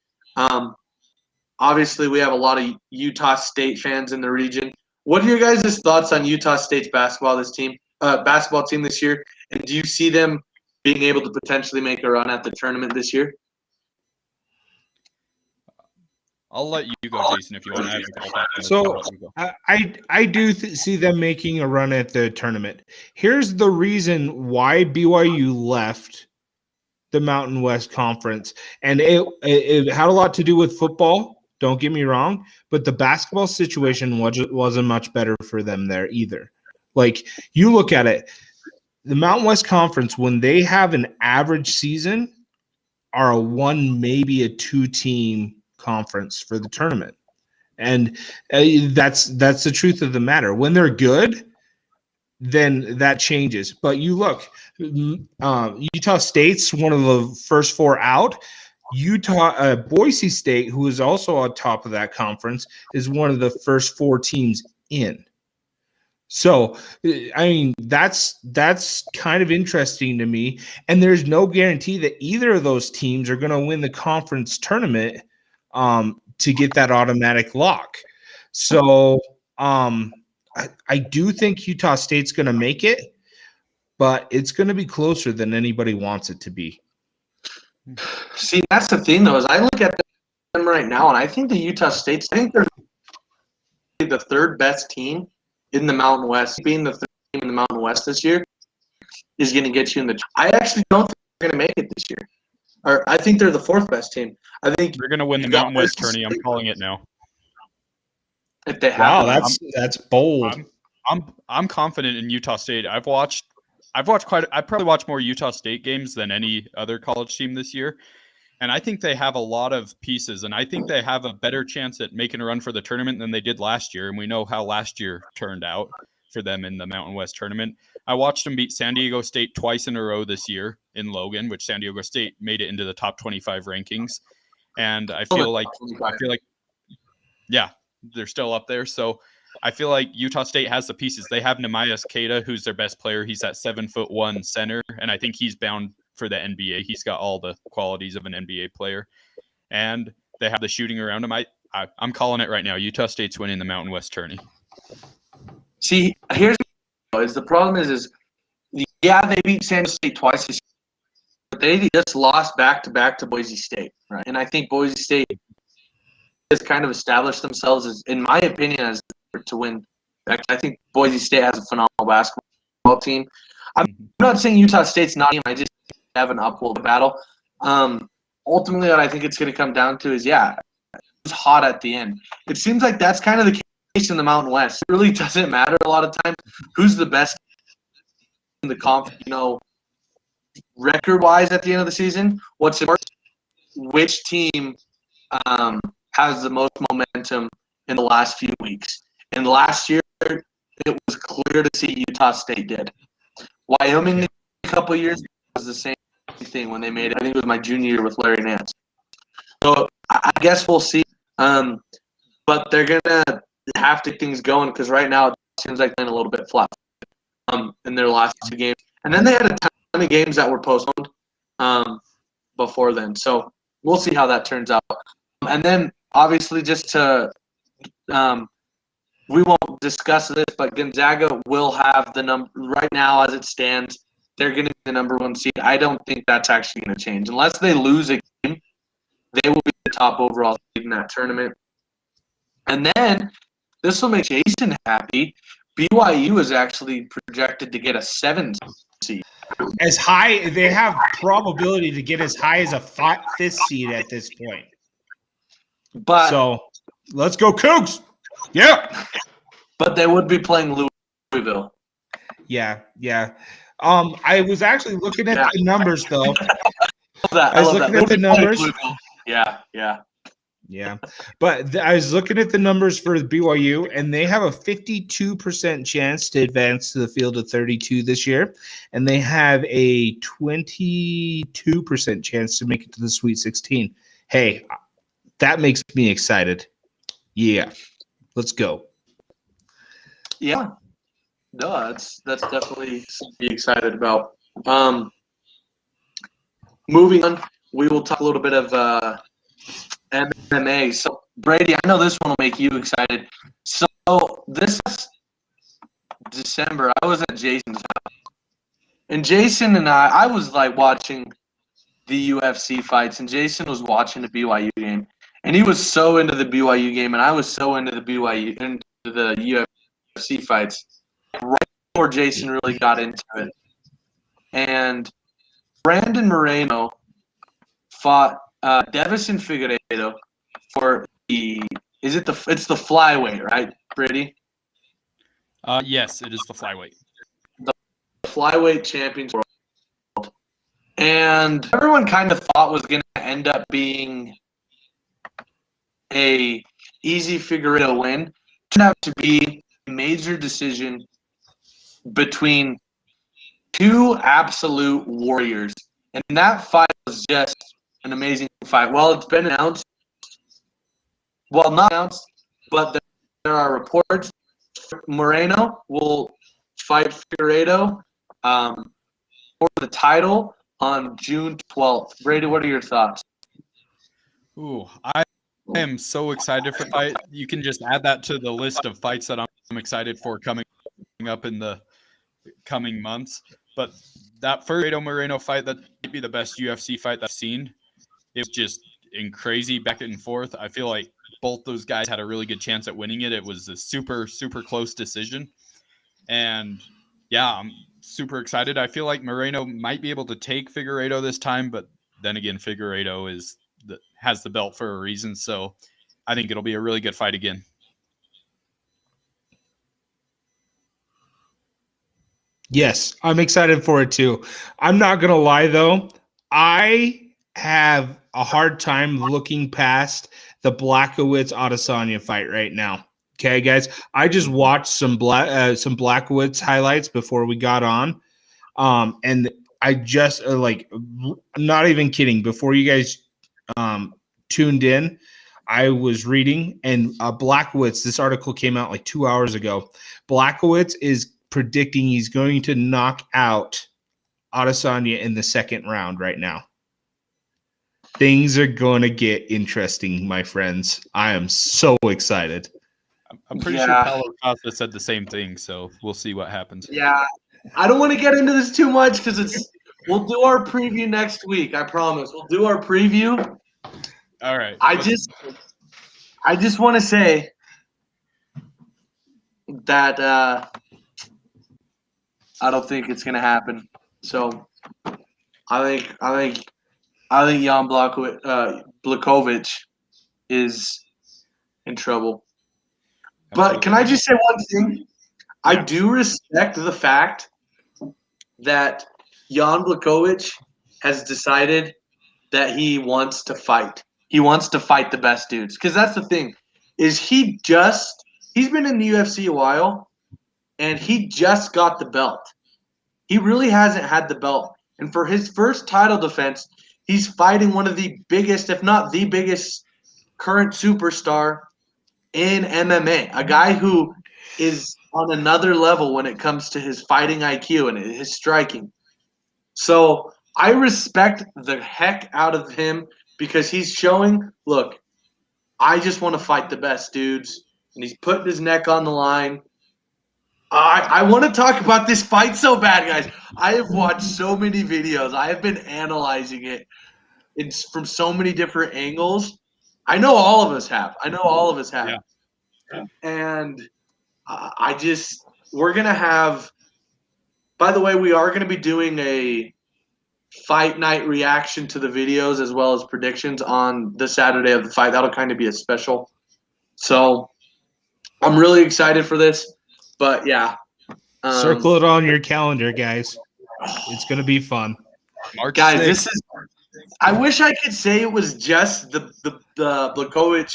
Obviously, we have a lot of Utah State fans in the region. What are your guys' thoughts on Utah State's basketball team this year? And do you see them being able to potentially make a run at the tournament this year? I'll let you go, Jason, if you want to. So I do see them making a run at the tournament. Here's the reason why BYU left the Mountain West Conference, and it had a lot to do with football. Don't get me wrong, but the basketball situation wasn't much better for them there either. Like, you look at it, the Mountain West Conference, when they have an average season, are a 1, maybe a 2 team conference for the tournament. And that's the truth of the matter. When they're good, then that changes. But you look, Utah State's one of the first 4 out. Boise State, who is also on top of that conference, is one of the first 4 teams in. So, I mean, that's kind of interesting to me. And there's no guarantee that either of those teams are going to win the conference tournament to get that automatic lock. So, I do think Utah State's going to make it, but it's going to be closer than anybody wants it to be. See, that's the thing, though, is I look at them right now, and I think the Utah States, I think they're the 3rd best team in the Mountain West. Being the 3rd team in the Mountain West this year is going to get you in the – I actually don't think they're going to make it this year. Or I think they're the 4th best team. I think they're going to win the Mountain West tourney. I'm calling it now. If they have, wow, that's bold. I'm confident in Utah State. I probably watched more Utah State games than any other college team this year. And I think they have a lot of pieces, and I think they have a better chance at making a run for the tournament than they did last year. And we know how last year turned out for them in the Mountain West tournament. I watched them beat San Diego State twice in a row this year in Logan, which San Diego State made it into the top 25 rankings. And I feel like, yeah, they're still up there. So I feel like Utah State has the pieces. They have Nehemias Queta, who's their best player. He's that 7'1" center, and I think he's bound for the NBA. He's got all the qualities of an NBA player, and they have the shooting around him. I'm calling it right now. Utah State's winning the Mountain West tourney. See, here's the problem is yeah, they beat San Diego State twice this year, but they just lost back-to-back to Boise State, right? And I think Boise State has kind of established themselves as, in my opinion, as to win. I think Boise State has a phenomenal basketball team. I'm not saying Utah State's not a team. I just have an uphill battle. Ultimately, what I think it's going to come down to is, yeah, who's hot at the end. It seems like that's kind of the case in the Mountain West. It really doesn't matter a lot of times who's the best in the conference, record-wise at the end of the season. What's important which team has the most momentum in the last few weeks. And last year, it was clear to see Utah State did. Wyoming a couple years ago was the same thing when they made it. I think it was my junior year with Larry Nance. So I guess we'll see. But they're going to have to get things going because right now it seems like they're a little bit flat in their last two games. And then they had a ton of games that were postponed before then. So we'll see how that turns out. And then obviously just to we won't discuss this, but Gonzaga will have the number right now as it stands. They're going to be the number one seed. I don't think that's actually going to change. Unless they lose a game, they will be the top overall seed in that tournament. And then this will make Jason happy. BYU is actually projected to get a 7 seed. As high, they have probability to get as high as a 5th seed at this point. But so let's go Cougs. Yeah. But they would be playing Louisville. Yeah. I was actually looking at the numbers though. I was looking at the numbers. Yeah. But I was looking at the numbers for BYU, and they have a 52% chance to advance to the field of 32 this year, and they have a 22% chance to make it to the Sweet 16. Hey, that makes me excited. Yeah. Let's go. Yeah. No, that's definitely something to be excited about. Moving on, we will talk a little bit of MMA. So, Brady, I know this one will make you excited. So, this December, I was at Jason's house. And Jason and I was like watching the UFC fights, and Jason was watching the BYU game. And he was so into the BYU game, and I was so into the UFC fights right before Jason really got into it. And Brandon Moreno fought Devison Figueiredo for it's the flyweight, right, Brady? Yes, it is the flyweight. The flyweight champions world. And everyone kind of thought was going to end up being a easy Figueiredo win. Turned out to be a major decision between two absolute warriors. And that fight was just an amazing fight. Well, it's been announced. Well, not announced, but there are reports. Moreno will fight Figueiredo for the title on June 12th. Brady, what are your thoughts? Ooh, I am so excited for the fight. You can just add that to the list of fights that I'm excited for coming up in the coming months. But that first Moreno fight, that might be the best UFC fight that I've seen. It was just crazy back and forth. I feel like both those guys had a really good chance at winning it. It was a super, super close decision. And yeah, I'm super excited. I feel like Moreno might be able to take Figueiredo this time, but then again, Figueiredo has the belt for a reason. So I think it'll be a really good fight again. Yes, I'm excited for it too. I'm not going to lie, though. I have a hard time looking past the Blachowicz-Adesanya fight right now. Okay, guys? I just watched some Blachowicz highlights before we got on. And I just, I'm not even kidding. Before you guys tuned in, I was reading, and Blachowicz, this article came out like 2 hours ago. Blachowicz is predicting he's going to knock out Adesanya in the second round right now. Things are going to get interesting, my friends. I am so excited. I'm pretty sure Paulo Costa said the same thing, so we'll see what happens. Yeah, I don't want to get into this too much because we'll do our preview next week. I promise. We'll do our preview. All right. I just want to say that I don't think it's going to happen. So I think Jan Blachowicz is in trouble. But can I just say one thing? Yeah. I do respect the fact that Jan Blachowicz has decided that he wants to fight. He wants to fight the best dudes. Because that's the thing, is he's been in the UFC a while, and he just got the belt. He really hasn't had the belt. And for his first title defense, he's fighting one of the biggest, if not the biggest, current superstar in MMA. A guy who is on another level when it comes to his fighting IQ and his striking. So I respect the heck out of him because he's showing, look, I just want to fight the best dudes. And he's putting his neck on the line. I want to talk about this fight so bad, guys. I have watched so many videos. I have been analyzing it from so many different angles. I know all of us have. Yeah. And we're going to have, by the way, we are going to be doing a fight night reaction to the videos as well as predictions on the Saturday of the fight. That'll kind of be a special. So I'm really excited for this. But yeah, circle it on your calendar, guys. It's gonna be fun, March guys. 6th. This is. I wish I could say it was just the Blachowicz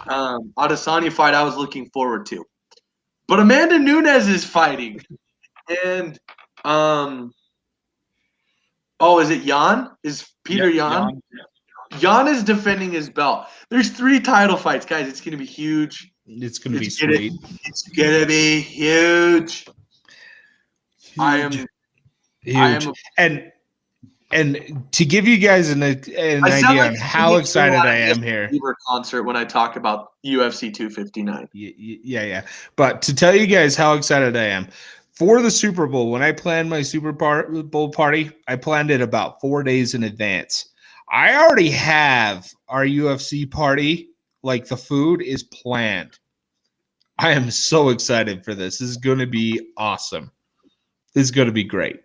Adesanya fight I was looking forward to, but Amanda Nunes is fighting, and is it Jan? Is Peter Jan? Jan is defending his belt. There's 3 title fights, guys. It's gonna be huge. It's gonna be sweet. It's gonna be huge. Huge. And to give you guys an idea on how excited I am here. Concert when I talk about UFC 259. Yeah. But to tell you guys how excited I am for the Super Bowl, when I planned my Super Bowl party, I planned it about 4 days in advance. I already have our UFC party. Like, the food is planned. I am so excited for this. This is going to be awesome. This is going to be great.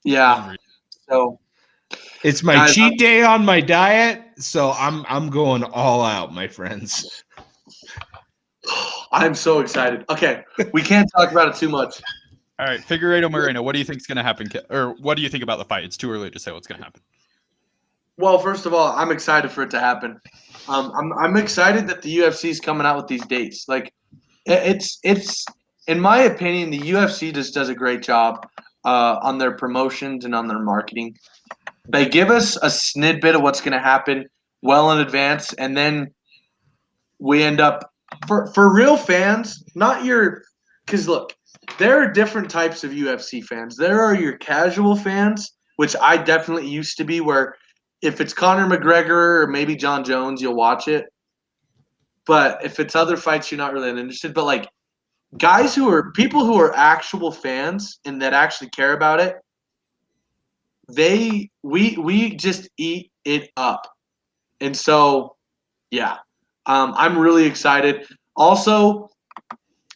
Yeah. So it's my cheat day on my diet, so I'm going all out, my friends. I'm so excited. Okay, we can't talk about it too much. All right, Figueiredo Moreno, what do you think is going to happen? Or what do you think about the fight? It's too early to say what's going to happen. Well, first of all, I'm excited for it to happen. I'm excited that the UFC is coming out with these dates. Like, it's in my opinion, the UFC just does a great job on their promotions and on their marketing. They give us a snippet of what's going to happen well in advance, and then we end up for real fans, not your – because, look, there are different types of UFC fans. There are your casual fans, which I definitely used to be, where if it's Conor McGregor or maybe John Jones, you'll watch it. But if it's other fights, you're not really interested. But, like, people who are actual fans and that actually care about it, we just eat it up. And so, yeah, I'm really excited. Also,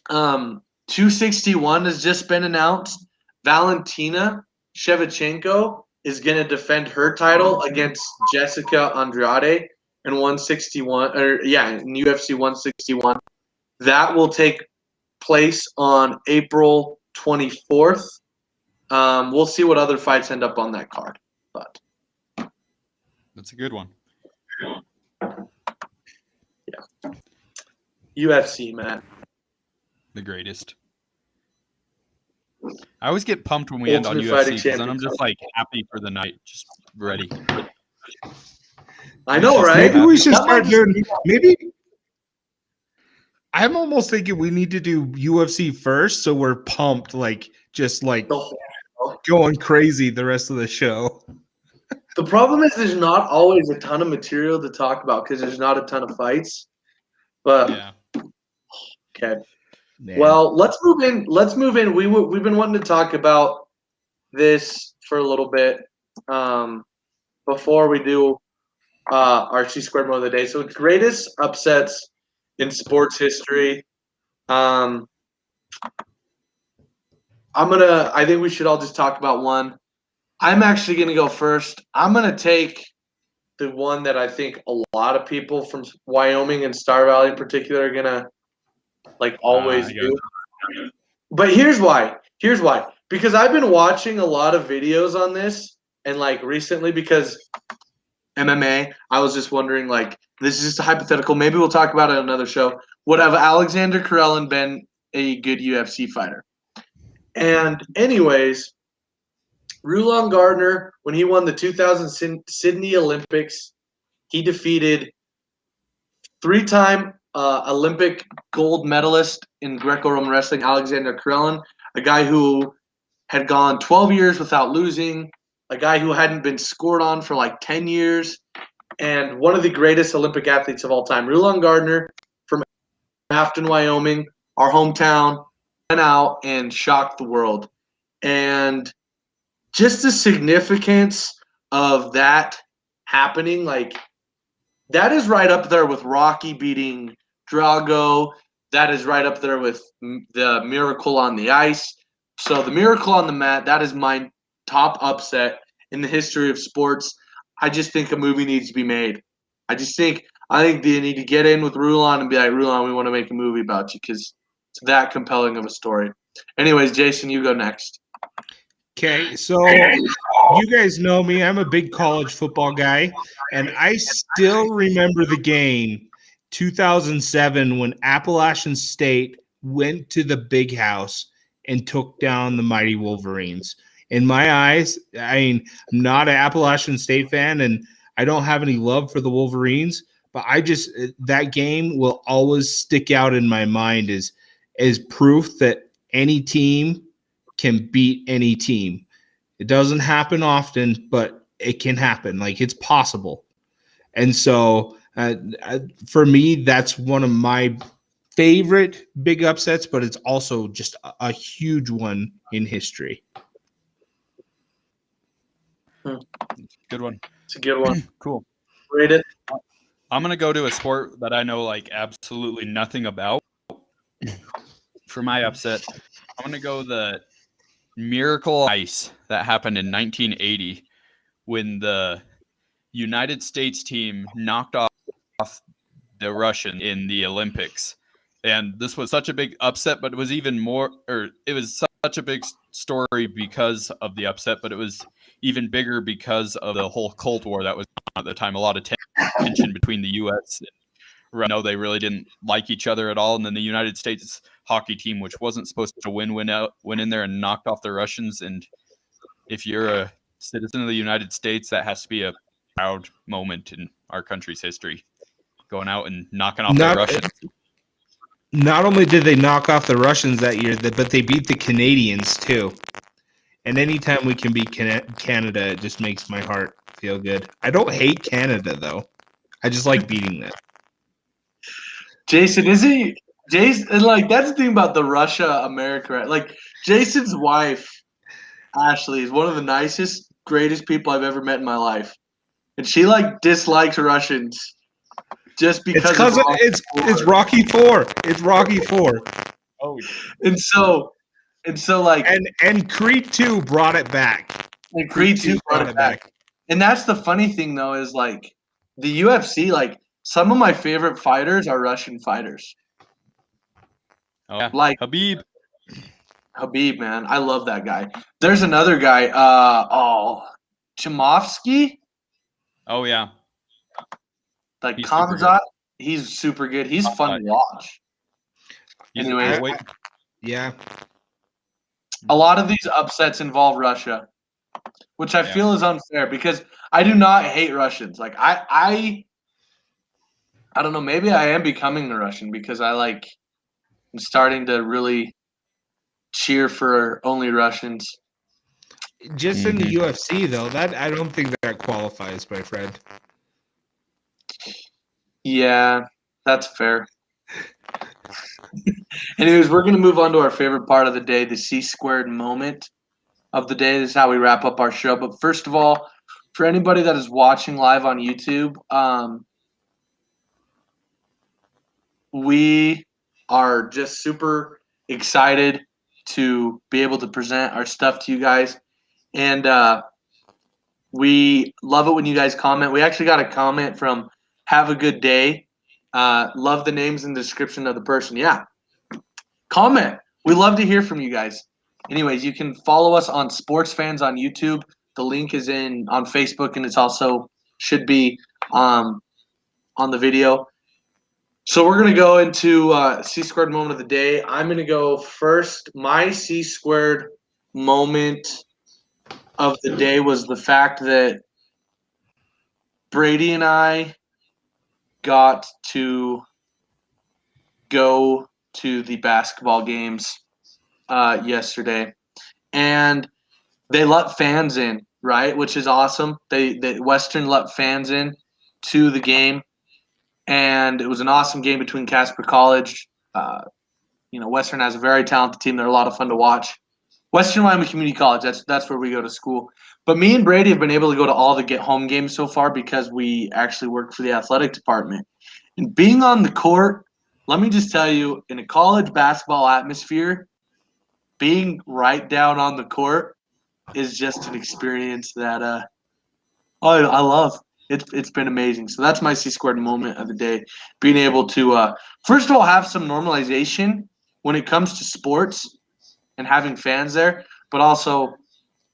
261 has just been announced. Valentina Shevchenko is going to defend her title against Jessica Andrade in 161, in UFC 161. That will take place on April 24th. We'll see what other fights end up on that card, but that's a good one. Yeah, UFC, man, the greatest. I always get pumped when we end on UFC because then I'm just like happy for the night, just ready. I know, right? Maybe we should start doing. Maybe I'm almost thinking we need to do UFC first, so we're pumped, like just like going crazy the rest of the show. The problem is there's not always a ton of material to talk about because there's not a ton of fights. But yeah. Okay. Man. Well, let's move in. We've been wanting to talk about this for a little bit before we do our C Squared Moment of the Day. So, greatest upsets in sports history. I think we should all just talk about one. I'm actually going to go first. I'm going to take the one that I think a lot of people from Wyoming and Star Valley in particular are going to always do. But here's why. Because I've been watching a lot of videos on this and recently because MMA. I was just wondering, like, this is just a hypothetical. Maybe we'll talk about it on another show. Would have Alexander Karelin been a good UFC fighter? And anyways, Rulon Gardner, when he won the 2000 Sydney Olympics, he defeated three-time Olympic gold medalist in Greco-Roman wrestling, Alexander Karelin, a guy who had gone 12 years without losing, a guy who hadn't been scored on for like 10 years, and one of the greatest Olympic athletes of all time. Rulon Gardner from Afton, Wyoming, our hometown, went out and shocked the world. And just the significance of that happening, like, that is right up there with Rocky beating Drago. That is right up there with the Miracle on the Ice. So the Miracle on the Mat, that is my top upset in the history of sports. I just think a movie needs to be made. I think they need to get in with Rulon and be like, Rulon, we want to make a movie about you because it's that compelling of a story. Anyways, Jason, you go next. Okay, so you guys know me. I'm a big college football guy, and I still remember the game 2007 when Appalachian State went to the Big House and took down the mighty Wolverines. In my eyes, I mean, I'm not an Appalachian State fan, and I don't have any love for the Wolverines, but that game will always stick out in my mind as proof that any team can beat any team. It doesn't happen often, but it can happen. Like, it's possible. And so for me, that's one of my favorite big upsets, but it's also just a huge one in history. Good one. It's a good one. Cool. Rate it. I'm going to go to a sport that I know like absolutely nothing about. For my upset, I'm going to go the Miracle Ice that happened in 1980 when the United States team knocked off the Russian in the Olympics. And this was such a big upset, but it was such a big story because of the upset, but it was even bigger because of the whole Cold War that was at the time. A lot of tension between the U.S. and I know they really didn't like each other at all. And then the United States hockey team, which wasn't supposed to went in there and knocked off the Russians. And if you're a citizen of the United States, that has to be a proud moment in our country's history, going out and knocking off the Russians. Not only did they knock off the Russians that year, but they beat the Canadians too. And anytime we can beat Canada, it just makes my heart feel good. I don't hate Canada, though. I just like beating them. Jason, like, that's the thing about the Russia-America. Like, Jason's wife, Ashley, is one of the nicest, greatest people I've ever met in my life. And she, like, dislikes Russians just because it's Rocky 4. It's Rocky 4. Oh, and so like, and Creed 2 brought it back. And Creed 2 brought it back. And that's the funny thing, though, is like the UFC, like, some of my favorite fighters are Russian fighters. Oh, yeah. Like Habib, man. I love that guy. There's another guy, Chimovsky. Oh, yeah. Like He's Kamzat. He's super good. He's fun to watch. Anyway, yeah. A lot of these upsets involve Russia, which I feel is unfair because I do not hate Russians. Like, I don't know. Maybe I am becoming a Russian because I'm starting to really cheer for only Russians. Just in the UFC, though, that I don't think that qualifies, my friend. Yeah, that's fair. Anyways, we're going to move on to our favorite part of the day, the C-squared moment of the day. This is how we wrap up our show. But first of all, for anybody that is watching live on YouTube, we are just super excited to be able to present our stuff to you guys. And we love it when you guys comment. We actually got a comment from Have a Good Day. Love the names in the description of the person. Yeah. Comment. We love to hear from you guys. Anyways, you can follow us on Sportsfans on YouTube. The link is on Facebook, and it's also should be on the video. So we're going to go into C-squared moment of the day. I'm going to go first. My C-squared moment of the day was the fact that Brady and I got to go to the basketball games yesterday, and they let fans in, right? Which is awesome. They Western let fans in to the game, and it was an awesome game between Casper College. Western has a very talented team. They're a lot of fun to watch. Western Wyoming Community College, that's where we go to school. But me and Brady have been able to go to all the get-home games so far because we actually work for the athletic department. And being on the court, let me just tell you, in a college basketball atmosphere, being right down on the court is just an experience that I love. It's been amazing. So that's my C-squared moment of the day. Being able to, first of all, have some normalization when it comes to sports and having fans there, but also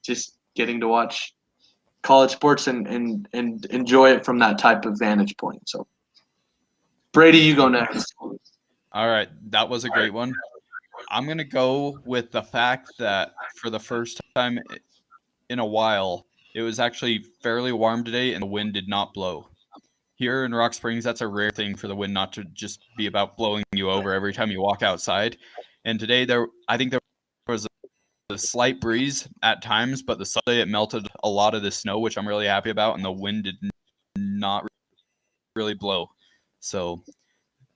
just getting to watch college sports and enjoy it from that type of vantage point. So, Brady, you go next. All right, that was a great one. I'm going to go with the fact that for the first time in a while, it was actually fairly warm today and the wind did not blow. Here in Rock Springs, that's a rare thing for the wind not to just be about blowing you over every time you walk outside. And today, I think there was a slight breeze at times, but the Sunday it melted a lot of the snow, which I'm really happy about, and the wind did not really blow. So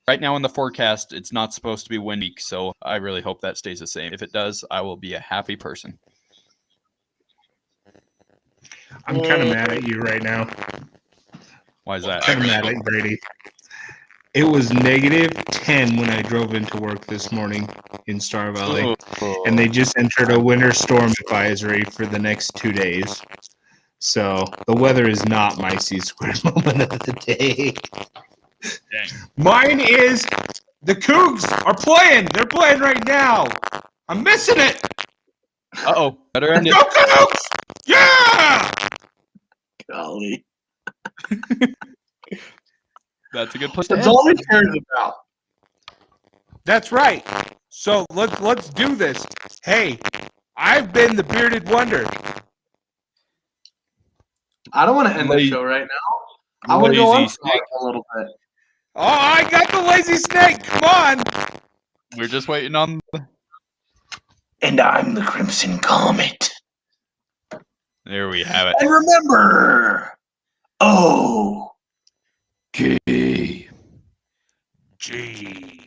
right now in the forecast, it's not supposed to be windy, so I really hope that stays the same. If it does, I will be a happy person. I'm kind of mad at you right now. Why is that? Kind of mad at Brady. It was -10 when I drove into work this morning in Star Valley, and they just entered a winter storm advisory for the next 2 days. So the weather is not my C-squared moment of the day. Dang. Mine is the Cougs are playing. They're playing right now. I'm missing it. Uh-oh. Better end it. Go Cougs! Yeah! Golly. That's a good place to That's end. all he cares about. That's right. So let's do this. Hey, I've been the bearded wonder. I don't want to end the show right now. I want to go on a little bit. Oh, I got the lazy snake. Come on. We're just waiting on And I'm the Crimson Comet. There we have it. And remember, Giddy. Gee.